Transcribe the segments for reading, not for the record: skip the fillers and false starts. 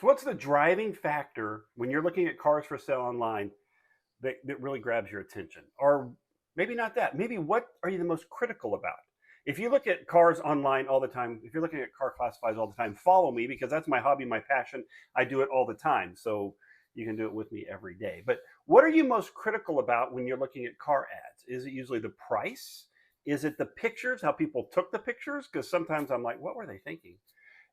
So what's the driving factor when you're looking at cars for sale online that really grabs your attention? Or maybe not that. Maybe what are you the most critical about? If you look at cars online all the time, if you're looking at car classifieds all the time, follow me because that's my hobby, my passion. I do it all the time. So you can do it with me every day. But what are you most critical about when you're looking at car ads? Is it usually the price? Is it the pictures, how people took the pictures? Because sometimes I'm like, what were they thinking?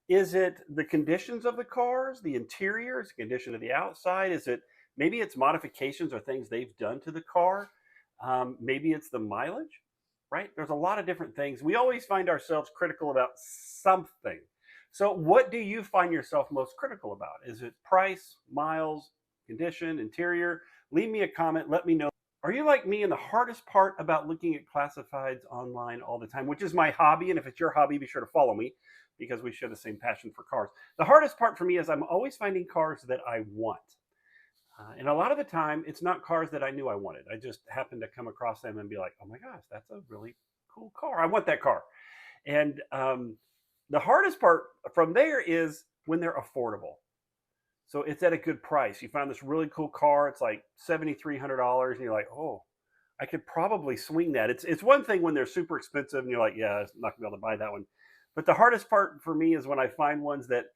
Is it the conditions of the cars, the interiors, the condition of the outside? Is it maybe it's modifications or things they've done to the car? Maybe it's the mileage, right? There's a lot of different things. We always find ourselves critical about something. So, what do you find yourself most critical about? Is it price, miles, condition, interior? Leave me a comment. Let me know. Are you like me? And the hardest part about looking at classifieds online all the time, which is my hobby, and if it's your hobby, be sure to follow me because we share the same passion for cars. The hardest part for me is I'm always finding cars that I want. And a lot of the time, it's not cars that I knew I wanted. I just happen to come across them and be like, oh my gosh, that's a really cool car. I want that car. And the hardest part from there is when they're affordable. So it's at a good price. You find this really cool car. It's like $7,300, and you're like, oh, I could probably swing that. It's one thing when they're super expensive, and you're like, yeah, I'm not gonna be able to buy that one. But the hardest part for me is when I find ones that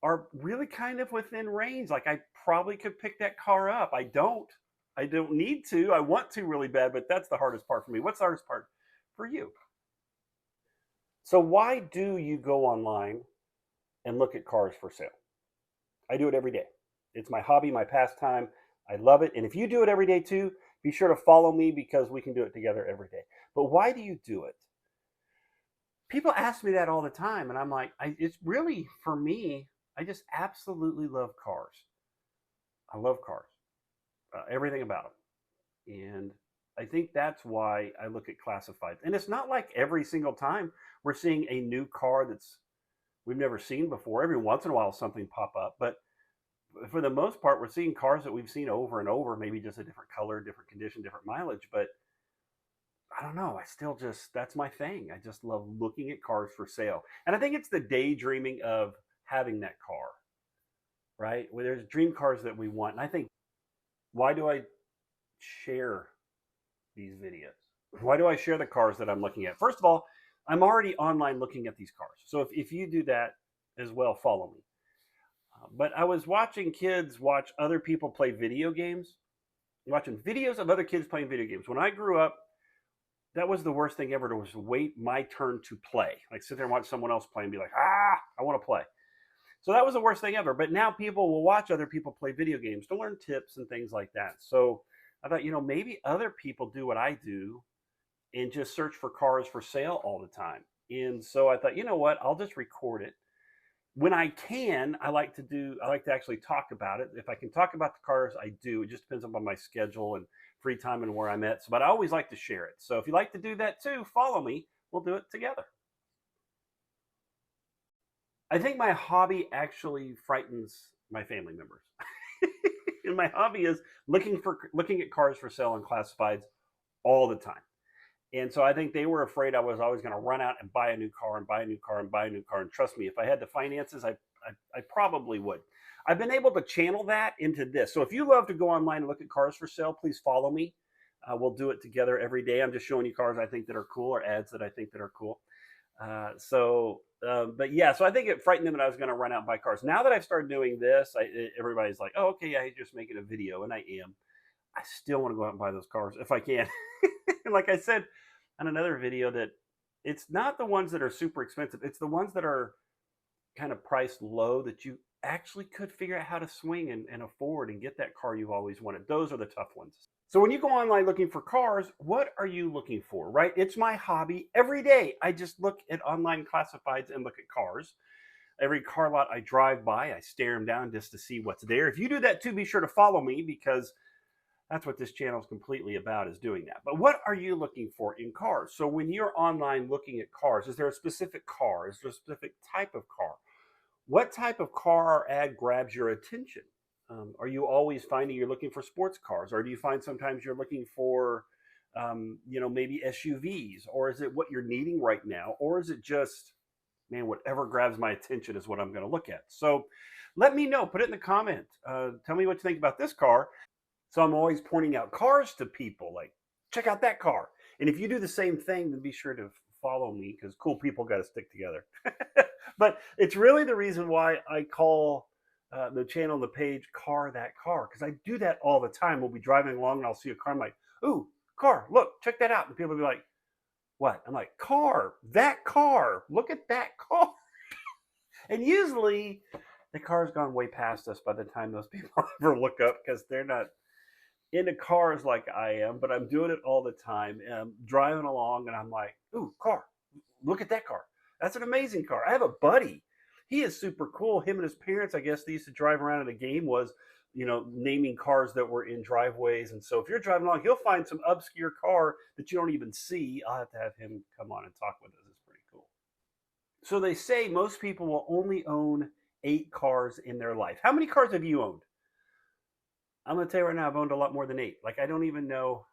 are really kind of within range. Like I probably could pick that car up. I don't. I don't need to. I want to really bad, but that's the hardest part for me. What's the hardest part for you? So why do you go online and look at cars for sale? I do it every day. It's my hobby, my pastime. I love it. And if you do it every day too, be sure to follow me because we can do it together every day. But why do you do it? People ask me that all the time, and I'm like, it's really for me. I just absolutely love cars. I love cars, everything about them, and I think that's why I look at classifieds. And it's not like every single time we're seeing a new car that's we've never seen before. Every once in a while, something pop up, but for the most part, we're seeing cars that we've seen over and over. Maybe just a different color, different condition, different mileage, but I don't know. I still just that's my thing. I just love looking at cars for sale. And I think it's the daydreaming of having that car, right? Where there's dream cars that we want. And I think why do I share these videos? Why do I share the cars that I'm looking at? First of all, I'm already online looking at these cars. So if you do that as well, follow me. But I was watching kids watch other people play video games, watching videos of other kids playing video games. When I grew up, that was the worst thing ever to was wait my turn to play. Like sit there and watch someone else play and be like, I want to play. So that was the worst thing ever. But now people will watch other people play video games to learn tips and things like that. So I thought, maybe other people do what I do and just search for cars for sale all the time. And so I thought, you know what? I'll just record it. When I can, I like to actually talk about it. If I can talk about the cars, I do. It just depends upon my schedule and free time and where I'm at. So, but I always like to share it. So if you like to do that too, follow me. We'll do it together. I think my hobby actually frightens my family members. And my hobby is looking at cars for sale on classifieds all the time. And so I think they were afraid I was always going to run out and buy a new car and buy a new car and buy a new car. And trust me, if I had the finances, I probably would. I've been able to channel that into this. So if you love to go online and look at cars for sale, please follow me. We'll do it together every day. I'm just showing you cars I think that are cool or ads that I think that are cool. But yeah, so I think it frightened them that I was going to run out and buy cars. Now that I've started doing this, everybody's like, oh, okay, yeah, he's just making a video. And I am. I still want to go out and buy those cars if I can. And like I said on another video, that it's not the ones that are super expensive. It's the ones that are kind of priced low that you actually could figure out how to swing and afford and get that car you've always wanted. Those are the tough ones. So when you go online looking for cars, what are you looking for, right? It's my hobby. Every day I just look at online classifieds and look at cars. Every car lot I drive by, I stare them down just to see what's there. If you do that too, be sure to follow me because that's what this channel is completely about, is doing that. But what are you looking for in cars? So when you're online looking at cars, is there a specific car? Is there a specific type of car? What type of car or ad grabs your attention? Are you always finding you're looking for sports cars? Or do you find sometimes you're looking for, maybe SUVs? Or is it what you're needing right now? Or is it just, man, whatever grabs my attention is what I'm going to look at? So Let me know. Put it in the comments. Tell me what you think about this car. So I'm always pointing out cars to people, like, check out that car. And if you do the same thing, then be sure to follow me, because cool people got to stick together. But it's really the reason why I call the channel, the page, Car That Car, because I do that all the time. We'll be driving along and I'll see a car. I'm like, ooh, car, look, check that out. And people will be like, what? I'm like, car, that car, look at that car. And usually the car's gone way past us by the time those people ever look up, because they're not into cars like I am, but I'm doing it all the time. Driving along and I'm like, ooh, car, look at that car. That's an amazing car. I have a buddy. He is super cool. Him and his parents, I guess they used to drive around, and a game was, naming cars that were in driveways. And so if you're driving along, he'll find some obscure car that you don't even see. I'll have to have him come on and talk with us. It's pretty cool. So they say most people will only own 8 cars in their life. How many cars have you owned? I'm going to tell you right now, I've owned a lot more than 8. Like, I don't even know.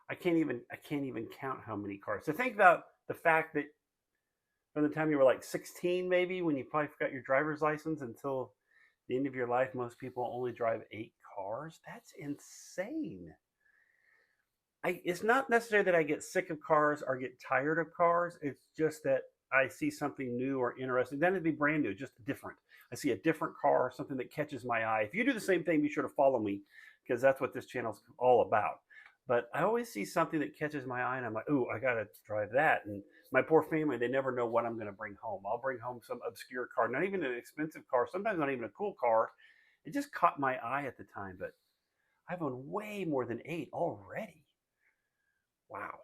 I can't even count how many cars. So think about the fact that from the time you were like 16, maybe, when you probably forgot your driver's license, until the end of your life, most people only drive 8 cars. That's insane. It's not necessarily that I get sick of cars or get tired of cars. It's just that I see something new or interesting. Then it'd be brand new, just different. I see a different car, something that catches my eye. If you do the same thing, be sure to follow me, because that's what this channel's all about. But I always see something that catches my eye, and I'm like, ooh, I got to drive that. And my poor family, they never know what I'm going to bring home. I'll bring home some obscure car, not even an expensive car, sometimes not even a cool car. It just caught my eye at the time. But I've owned way more than 8 already. Wow.